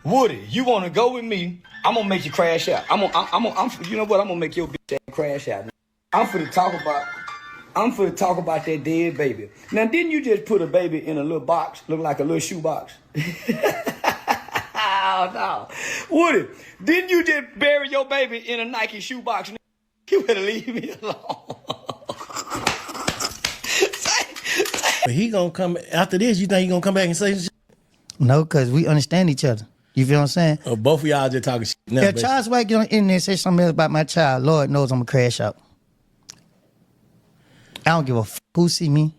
Woody, you want to go with me? I'm gonna make you crash out. You know what? I'm gonna make your bitch ass crash out. I'm finna talk about that dead baby. Now, didn't you just put a baby in a little box, look like a little shoe box? Oh no, Woody, didn't you just bury your baby in a Nike shoe box? You better leave me alone. He gonna come after this. You think he gonna come back and say shit? No, because we understand each other. You feel what I'm saying? Both of y'all just talking shit now. If Charles White get on the internet and say something else about my child, Lord knows I'm gonna crash out. I don't give a fuck who see me.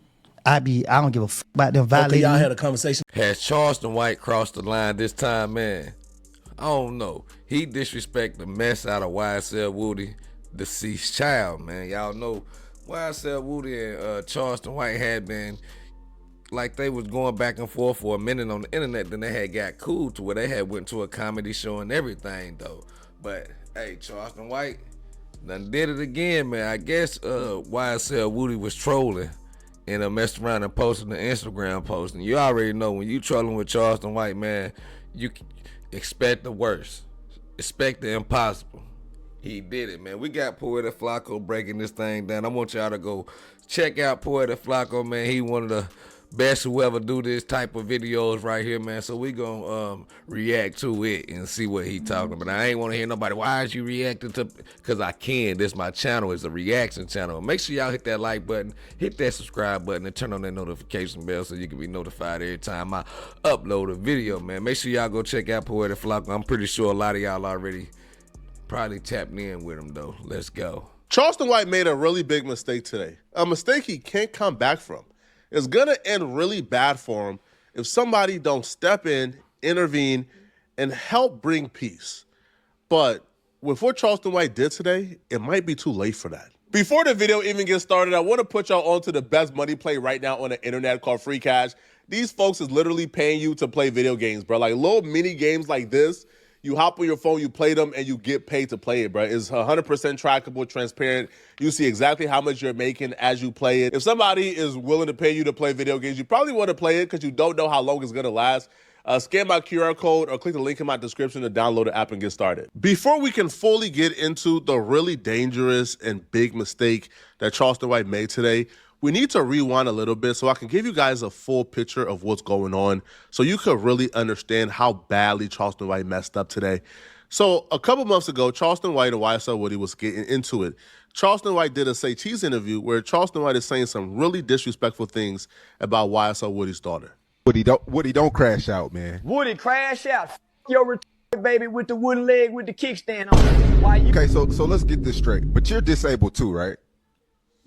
I don't give a fuck about them violating. Okay, y'all had a conversation. Has Charleston White crossed the line this time, man? I don't know. He disrespect the mess out of YSL Woody, deceased child, man. Y'all know YSL Woody and Charleston White had been like they was going back and forth for a minute on the internet. Then they had got cool to where they had went to a comedy show and everything though. But hey, Charleston White done did it again, man. I guess YSL Woody was trolling and messed around and posted an Instagram post. And you already know when you trolling with Charleston White, man, you expect the worst. Expect the impossible. He did it, man. We got Poeta Flacco breaking this thing down. I want y'all to go check out Poeta Flacco, man. He one of the best who ever do this type of videos right here, man. So we gonna react to it and see what he talking about. I ain't want to hear nobody, why is you reacting to, because I can. This my channel. It's a reaction channel. Make sure y'all hit that like button, hit that subscribe button, and turn on that notification bell so you can be notified every time I upload a video, man. Make sure y'all go check out Poeta Flacco. I'm pretty sure a lot of y'all already probably tapped in with him though. Let's go. Charleston White made a really big mistake today. A mistake he can't come back from. It's gonna end really bad for him if somebody don't step in, intervene, and help bring peace. But with what Charleston White did today, it might be too late for that. Before the video even gets started, I want to put y'all onto the best money play right now on the internet called Free Cash. These folks is literally paying you to play video games, bro. Like little mini games like this. You hop on your phone, you play them, and you get paid to play it, bro. It's 100% trackable, transparent. You see exactly how much you're making as you play it. If somebody is willing to pay you to play video games, you probably want to play it because you don't know how long it's going to last. Scan my QR code or click the link in my description to download the app and get started. Before we can fully get into the really dangerous and big mistake that Charleston White made today, we need to rewind a little bit so I can give you guys a full picture of what's going on so you could really understand how badly Charleston White messed up today. So a couple months ago, Charleston White and YSL Woody was getting into it. Charleston White did a Say Cheese interview where Charleston White is saying some really disrespectful things about YSL Woody's daughter. Woody, don't crash out, man. Woody, crash out. Your retarded baby with the wooden leg with the kickstand on. Why you? Okay, so let's get this straight. But you're disabled too, right?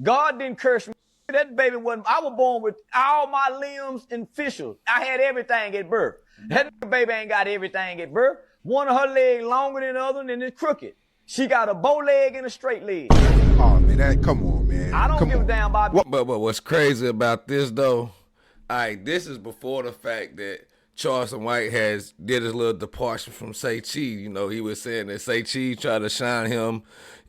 God didn't curse me. That baby wasn't. I was born with all my limbs and fissures. I had everything at birth. That baby ain't got everything at birth. One of her legs longer than the other, and it's crooked. She got a bow leg and a straight leg. Oh man, come on, man. I don't give a damn about. But what's crazy about this though, this is before the fact that Charleston White did his little departure from Say Cheese. You know, he was saying that Say Cheese tried to shine him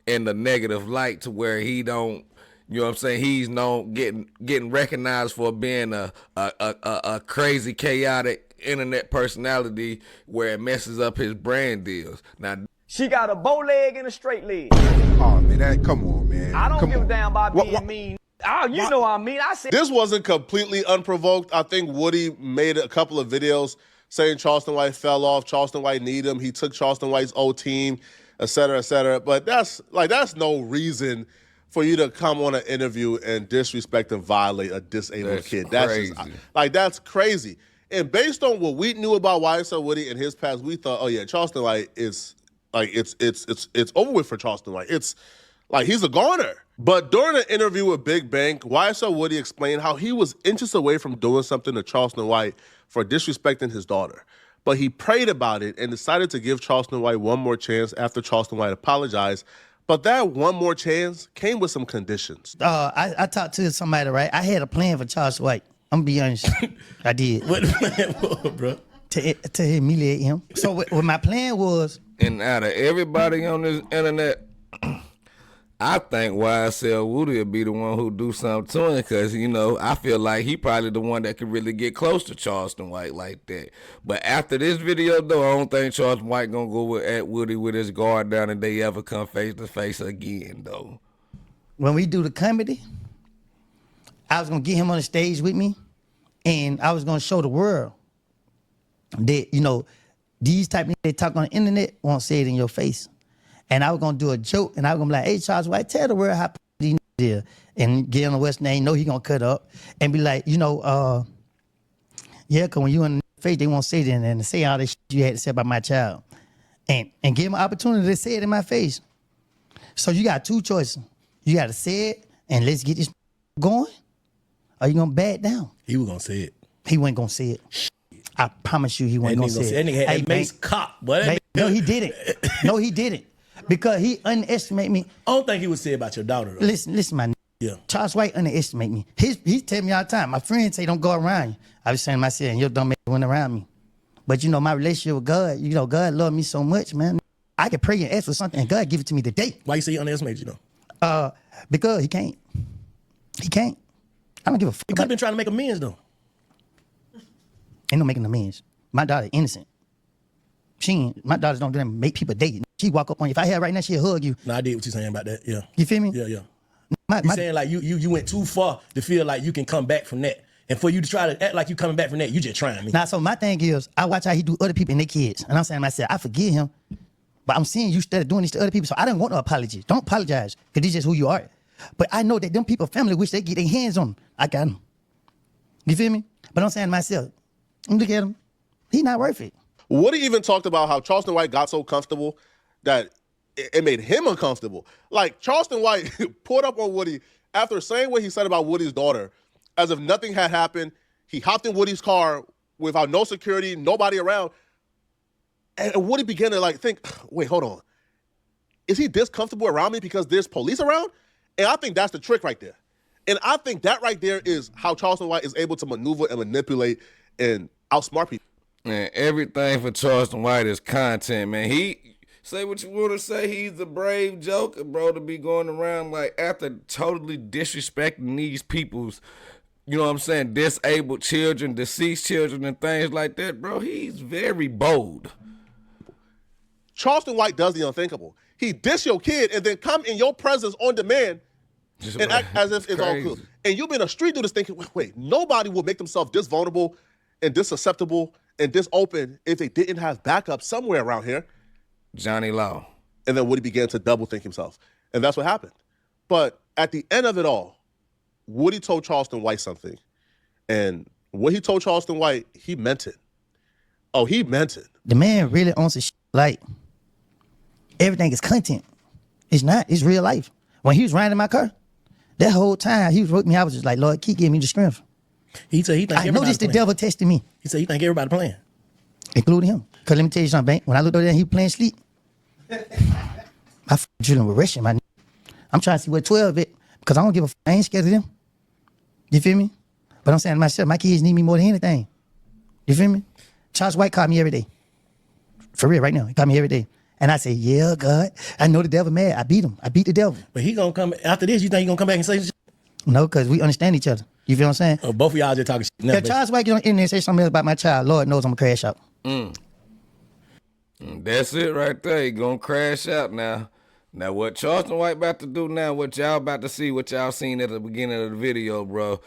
in the negative light to where he don't. You know what I'm saying? He's known getting recognized for being a crazy, chaotic internet personality where it messes up his brand deals. Now she got a bow leg and a straight leg. Oh man, come on, man. I don't give a damn about being mean. Oh, you know I mean. I said this wasn't completely unprovoked. I think Woody made a couple of videos saying Charleston White fell off. Charleston White need him. He took Charleston White's old team, et cetera, et cetera. But that's no reason for you to come on an interview and disrespect and violate a disabled kid. Crazy. That's crazy. And based on what we knew about YSL Woody and his past, we thought, oh yeah, Charleston White is like it's over with for Charleston White. It's like he's a goner. But during an interview with Big Bank, YSL Woody explained how he was inches away from doing something to Charleston White for disrespecting his daughter. But he prayed about it and decided to give Charleston White one more chance after Charleston White apologized. But that one more chance came with some conditions. I talked to somebody, right? I had a plan for Charles White. I'm gonna be honest. I did. What the plan was, bro? To humiliate him. So what my plan was. And out of everybody on this internet, I think YSL Woody will be the one who do something to him because, you know, I feel like he probably the one that could really get close to Charleston White like that. But after this video, though, I don't think Charleston White going to go at Woody with his guard down and they ever come face to face again, though. When we do the comedy, I was going to get him on the stage with me, and I was going to show the world that, you know, these type of they talk on the internet won't say it in your face. And I was gonna do a joke, and I was gonna be like, "Hey, Charles White, tell the world how these is," and get on the West name, know he gonna cut up, and be like, you know, yeah, cause when you in the face, they won't say it and say all this shit you had to say about my child, and give him an opportunity to say it in my face. So you got two choices: you got to say it and let's get this going, or you gonna back down. He was gonna say it. He wasn't gonna say it. I promise you, he wasn't gonna say it. That nigga had that Mace cop, but no, he didn't. No, he didn't. Because he underestimated me. I don't think he would say about your daughter, though. Listen, my Yeah. Charles White underestimate me. He tell me all the time. My friends say don't go around you. I was saying to myself, and you don't make one around me. But you know, my relationship with God, you know, God loved me so much, man. I could pray and ask for something, and God give it to me today. Why you say he underestimated you, though? Because he can't. He can't. I don't give a fuck. He could have been trying to make amends, though. Ain't no making amends. My daughter innocent. My daughters don't do that. Make people date. She walk up on you. If I had right now, she'll hug you. No, I did what you're saying about that. Yeah. You feel me? Yeah. You saying like you went too far to feel like you can come back from that. And for you to try to act like you coming back from that, you just trying me. Now, so my thing is, I watch how he do other people and their kids. And I'm saying to myself, I forgive him. But I'm seeing you started doing this to other people. So I don't want no apologies. Don't apologize. Because this is just who you are. But I know that them people, family, wish they get their hands on them. I got them. You feel me? But I'm saying to myself, look at him. He not worth it. Woody even talked about how Charleston White got so comfortable that it made him uncomfortable. Like, Charleston White pulled up on Woody after saying what he said about Woody's daughter, as if nothing had happened. He hopped in Woody's car without no security, nobody around. And Woody began to think, wait, hold on. Is he this comfortable around me because there's police around? And I think that's the trick right there. And I think that right there is how Charleston White is able to maneuver and manipulate and outsmart people. Man, everything for Charleston White is content, man. He say what you want to say. He's a brave joker, bro, to be going around after totally disrespecting these people's, you know what I'm saying, disabled children, deceased children, and things like that, bro. He's very bold. Charleston White does the unthinkable. He diss your kid and then come in your presence on demand and act as if it's all good. And you been a street dude that's thinking, wait, nobody will make themselves this vulnerable and this susceptible and this open if they didn't have backup somewhere around here. Johnny Law. And then Woody began to double think himself. And that's what happened. But at the end of it all, Woody told Charleston White something. And what he told Charleston White, he meant it. Oh, he meant it. The man really owns his shit. Like, everything is content. It's not. It's real life. When he was riding in my car, that whole time he was with me, I was just like, Lord, keep giving me the strength. He said he think I know this the devil testing me. He said he think everybody playing. Including him. Because let me tell you something, when I looked over there and he was playing sleep, my children were rushing, my I'm trying to see what 12 it, because I don't give a I ain't scared of them. You feel me? But I'm saying to myself, my kids need me more than anything. You feel me? Charles White called me every day. For real, right now. He called me every day. And I say, yeah, God, I know the devil mad. I beat him. I beat the devil. But he gonna come, after this, you think he gonna come back and say shit? No, because we understand each other. You feel what I'm saying? Oh, both of y'all just talking shit. If Charles White get on the internet and say something else about my child, Lord knows I'm going to crash out. That's it right there. He gonna crash out now. Now what Charleston White about to do now, what y'all about to see, what y'all seen at the beginning of the video, bro,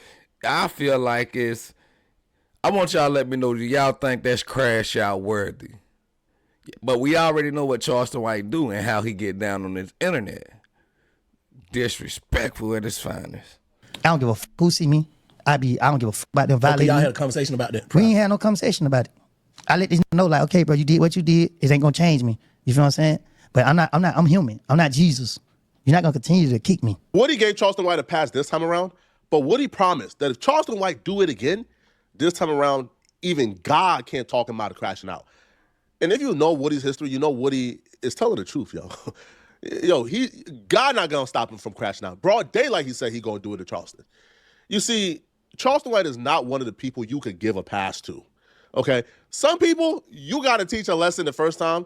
I feel like I want y'all to let me know, do y'all think that's crash out worthy? But we already know what Charleston White do and how he get down on this internet. Disrespectful at his finest. I don't give a fuck who see me. I don't give a fuck about them Okay, violating y'all me. had a conversation about that. We ain't had no conversation about it. I let these know, like, okay, bro, you did what you did. It ain't gonna change me. You feel what I'm saying? But I'm human. I'm not Jesus. You're not gonna continue to kick me. Woody gave Charleston White a pass this time around, but Woody promised that if Charleston White do it again, this time around, even God can't talk him out of crashing out. And if you know Woody's history, you know Woody is telling the truth, yo. God not gonna stop him from crashing out. Broad daylight, he said he gonna do it to Charleston. You see, Charleston White is not one of the people you could give a pass to. Okay? Some people, you gotta teach a lesson the first time.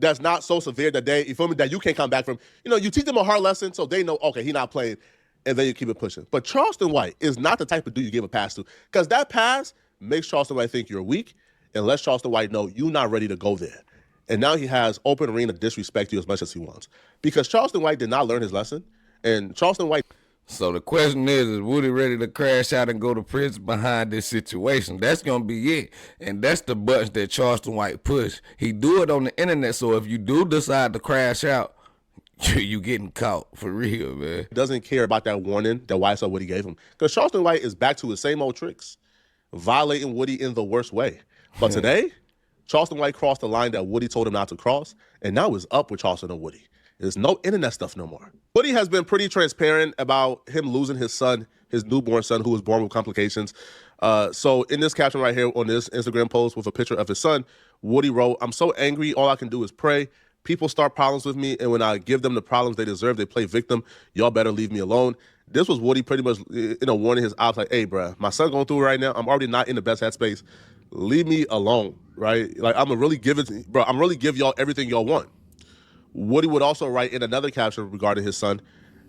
that's not so severe that they, you feel me, that you can't come back from. You teach them a hard lesson so they know, okay, he not playing, and then you keep it pushing. But Charleston White is not the type of dude you give a pass to, because that pass makes Charleston White think you're weak and lets Charleston White know you're not ready to go there. And now he has open arena to disrespect you as much as he wants. Because Charleston White did not learn his lesson, and Charleston White... So the question is Woody ready to crash out and go to prison behind this situation? That's going to be it. And that's the buttons that Charleston White push. He do it on the internet, so if you do decide to crash out, you getting caught for real, man. Doesn't care about that warning that YSL Woody gave him. Because Charleston White is back to his same old tricks, violating Woody in the worst way. But today, Charleston White crossed the line that Woody told him not to cross, and now it's up with Charleston and Woody. There's no internet stuff no more. Woody has been pretty transparent about him losing his son, his newborn son, who was born with complications. So in this caption right here on this Instagram post with a picture of his son, Woody wrote, "I'm so angry, all I can do is pray. People start problems with me, and when I give them the problems they deserve, they play victim. Y'all better leave me alone." This was Woody pretty much, warning his ops, like, "Hey, bro, my son going through it right now. I'm already not in the best headspace. Leave me alone, right? Like, I'm really give y'all everything y'all want." Woody would also write in another caption regarding his son,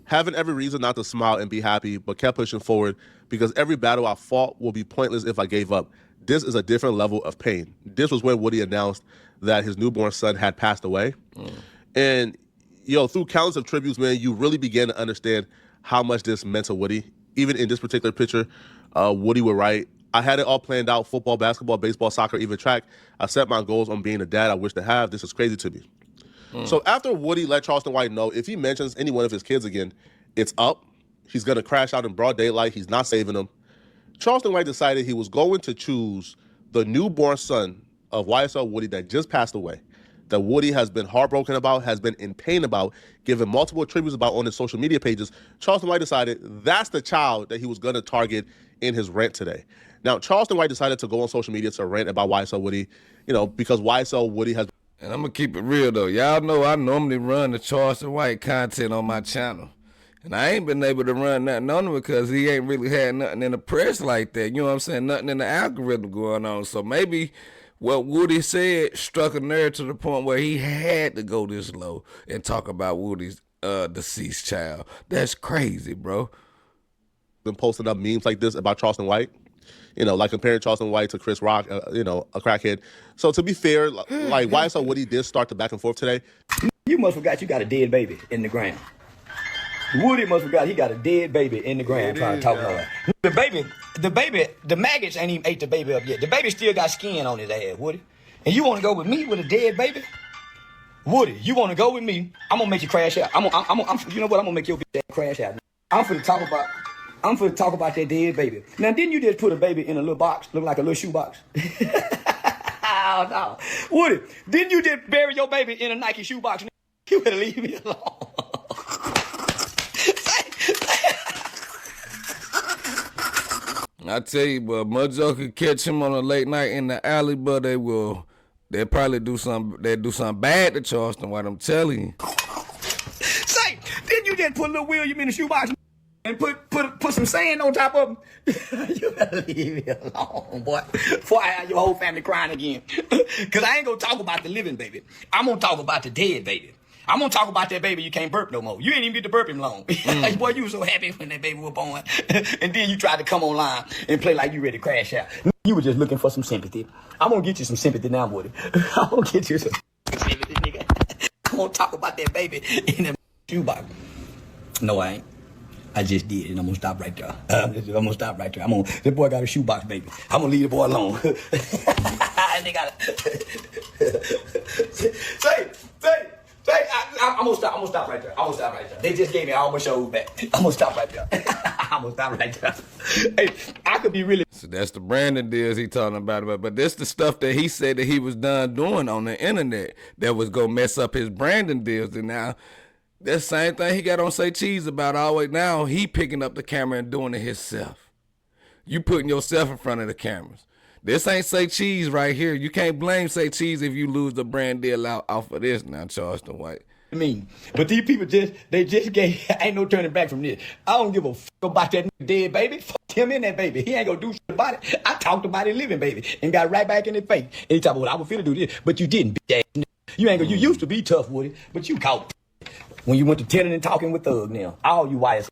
"Having every reason not to smile and be happy, but kept pushing forward because every battle I fought will be pointless if I gave up. This is a different level of pain." This was when Woody announced that his newborn son had passed away. And, through countless of tributes, man, you really began to understand how much this meant to Woody. Even in this particular picture, Woody would write, "I had it all planned out: football, basketball, baseball, soccer, even track. I set my goals on being the dad I wish to have. This is crazy to me." So after Woody let Charleston White know if he mentions any one of his kids again, it's up. He's going to crash out in broad daylight. He's not saving them. Charleston White decided he was going to choose the newborn son of YSL Woody that just passed away, that Woody has been heartbroken about, has been in pain about, given multiple tributes about on his social media pages. Charleston White decided that's the child that he was going to target in his rant today. Now, Charleston White decided to go on social media to rant about YSL Woody, because YSL Woody has... And I'm going to keep it real, though. Y'all know I normally run the Charleston White content on my channel. And I ain't been able to run nothing on him because he ain't really had nothing in the press like that. You know what I'm saying? Nothing in the algorithm going on. So maybe what Woody said struck a nerve to the point where he had to go this low and talk about Woody's deceased child. That's crazy, bro. Been posting up memes like this about Charleston White. Like comparing Charleston White to Chris Rock, a crackhead. So to be fair, like YSL Woody did start the back and forth today. You must forgot you got a dead baby in the ground. Woody must forgot he got a dead baby in the ground trying to talk about it. The maggots ain't even ate the baby up yet. The baby still got skin on his ass, Woody. And you want to go with me with a dead baby? Woody, you want to go with me? I'm going to make you crash out. You know what? I'm going to make your bitch crash out. I'm finna talk about that dead baby. Now, didn't you just put a baby in a little box, look like a little shoe box? Oh, no. Woody, didn't you just bury your baby in a Nike shoe box? You better leave me alone. I tell you, but Mojo could catch him on a late night in the alley, but they'll probably do something bad to Charleston White, I'm telling you. Say, didn't you just put a little William in the shoebox and put some sand on top of him? You better leave me alone, boy, before I have your whole family crying again. Because I ain't going to talk about the living baby. I'm going to talk about the dead baby. I'm going to talk about that baby you can't burp no more. You ain't even get to burp him long. Boy, you were so happy when that baby was born. And then you tried to come online and play like you ready to crash out. You were just looking for some sympathy. I'm going to get you some sympathy now, Woody. I'm going to get you some sympathy, nigga. I'm going to talk about that baby in that shoebox. No, I ain't. I just did, and I'm going to stop right there. This boy got a shoebox, baby. I'm going to leave the boy alone. They got I'm gonna stop right there. They just gave me all my shows back. I'm gonna stop right there. Hey, I could be really. So that's the branding deals he talking about. But this the stuff that he said that he was done doing on the internet that was gonna mess up his branding deals. And now that same thing he got on Say Cheese about always. Now he picking up the camera and doing it himself. You putting yourself in front of the cameras. This ain't Say Cheese right here. You can't blame Say Cheese if you lose the brand deal off of this now, Charleston White. But these people ain't no turning back from this. I don't give a fuck about that dead baby. Fuck him and that baby. He ain't gonna do shit about it. I talked about it living baby and got right back in his face. And he talked about, I was finna do this, but you didn't, bitch ass nigga. You ain't gonna, you used to be tough, Woody, but you caught when you went to telling and talking with Thug now. All you YSL.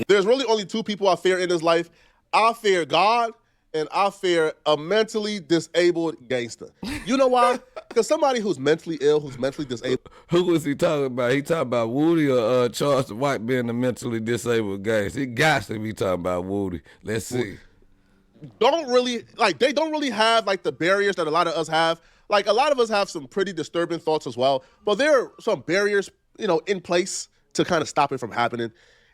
There's really only two people I fear in this life. I fear God, and I fear a mentally disabled gangster. You know why? Because somebody who's mentally ill, who's mentally disabled. Who was he talking about? He talking about Woody or Charleston White being the mentally disabled gangster? He got to be talking about Woody. Let's see. They don't really have like the barriers that a lot of us have. Like a lot of us have some pretty disturbing thoughts as well, but there are some barriers, in place to kind of stop it from happening.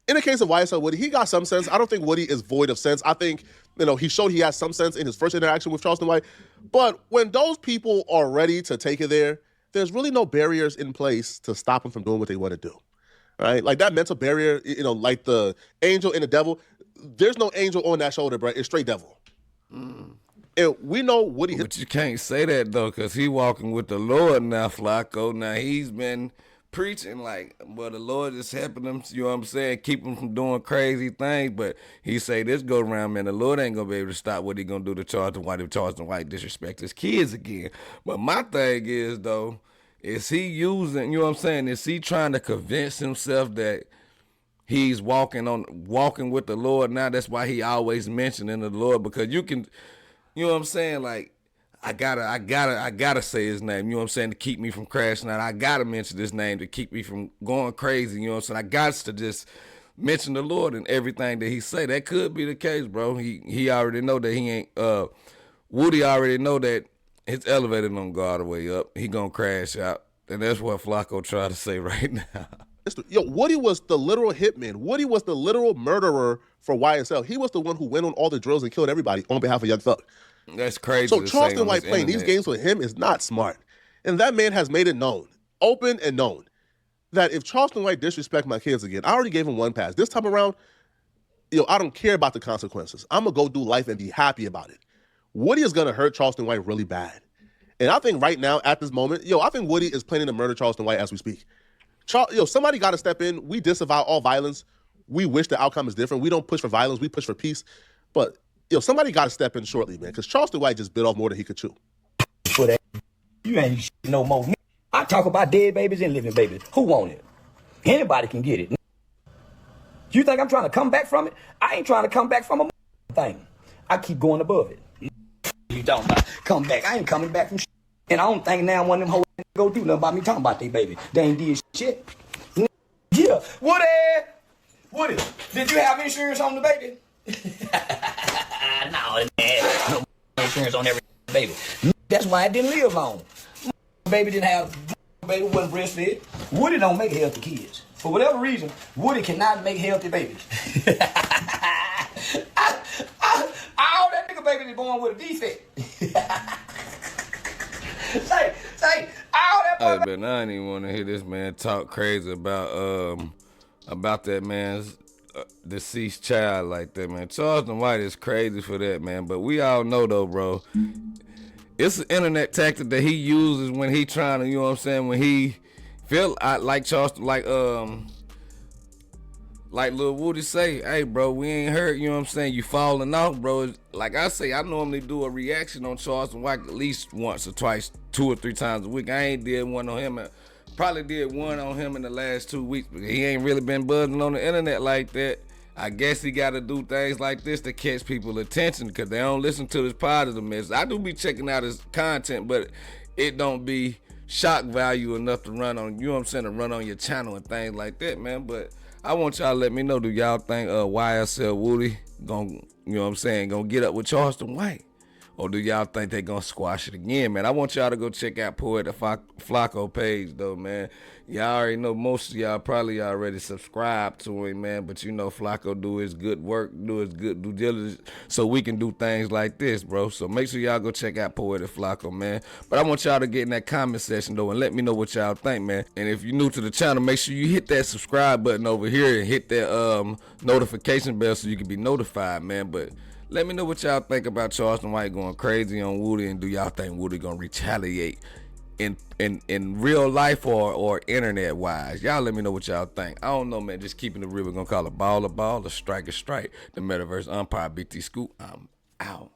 In the case of YSL Woody, he got some sense. I don't think Woody is void of sense. I think, he showed he has some sense in his first interaction with Charleston White. But when those people are ready to take it there's really no barriers in place to stop them from doing what they want to do. Right? Like that mental barrier, like the angel and the devil, there's no angel on that shoulder, bro. It's straight devil. And we know Woody. But you can't say that, though, because he walking with the Lord now, Flacco. Now, he's been preaching the Lord is helping him, you know what I'm saying, keep him from doing crazy things. But he say this go around, man, the Lord ain't going to be able to stop what he going to do to Charleston White if Charleston White disrespect his kids again. But my thing is, though, is he using, you know what I'm saying, is he trying to convince himself that he's walking with the Lord now? That's why he always mentioning the Lord, because you can, you know what I'm saying, like, I gotta say his name, you know what I'm saying, to keep me from crashing out. I gotta mention this name to keep me from going crazy, you know what I'm saying. I got to just mention the Lord in everything that he say. That could be the case, bro. He already know that he ain't, Woody already know that his elevator don't go all the way up. He gonna crash out. And that's what Flacco try to say right now. Woody was the literal hitman. Woody was the literal murderer for YSL. He was the one who went on all the drills and killed everybody on behalf of Young Thug. That's crazy. So Charleston White playing these games with him is not smart. And that man has made it known, open and known, that if Charleston White disrespect my kids again, I already gave him one pass. This time around, I don't care about the consequences. I'm going to go do life and be happy about it. Woody is going to hurt Charleston White really bad. And I think right now, at this moment, I think Woody is planning to murder Charleston White as we speak. Somebody got to step in. We disavow all violence. We wish the outcome is different. We don't push for violence. We push for peace. But somebody got to step in shortly, man, because Charleston White just bit off more than he could chew. For that, you ain't shit no more. I talk about dead babies and living babies. Who want it? Anybody can get it. You think I'm trying to come back from it? I ain't trying to come back from a thing. I keep going above it. You talking about come back? I ain't coming back from shit. And I don't think now one of them hoes go do nothing about me talking about they baby. They ain't did shit. Yeah, Woody, did you have insurance on the baby? No, man, no insurance on every baby. That's why it didn't live long. Baby didn't have, baby wasn't breastfed. Woody don't make healthy kids. For whatever reason, Woody cannot make healthy babies. All that nigga baby is born with a defect. say, all that. Hey, but I ain't even want to hear this man talk crazy about that man's deceased child like that, man. Charleston White is crazy for that, man. But we all know though, bro, it's an internet tactic that he uses when he trying to, you know what I'm saying, when he feel like Charleston, like Lil Woody say, hey, bro, we ain't hurt, you know what I'm saying, you falling off, bro. Like I say, I normally do a reaction on Charleston White at least once or twice, 2 or 3 times a week. I ain't did one on him. Probably did one on him in the last 2 weeks, but he ain't really been buzzing on the internet like that. I guess he got to do things like this to catch people's attention because they don't listen to his positive message. I do be checking out his content, but it don't be shock value enough to run on, you know what I'm saying, to run on your channel and things like that, man. But I want y'all to let me know, do y'all think YSL Woody gonna, you know what I'm saying, gonna get up with Charleston White? Or do y'all think they gonna squash it again, man? I want y'all to go check out Poet the Flacco page, though, man. Y'all already know, most of y'all probably already subscribed to him, man. But you know Flacco do his good work, do his good due diligence, so we can do things like this, bro. So make sure y'all go check out Poet the Flacco, man. But I want y'all to get in that comment section, though, and let me know what y'all think, man. And if you're new to the channel, make sure you hit that subscribe button over here and hit that notification bell so you can be notified, man. But let me know what y'all think about Charleston White going crazy on Woody, and do y'all think Woody gonna retaliate in real life or internet wise? Y'all let me know what y'all think. I don't know, man. Just keeping it real. We're gonna call a ball, a strike a strike. The Metaverse Umpire BT Scoop. I'm out.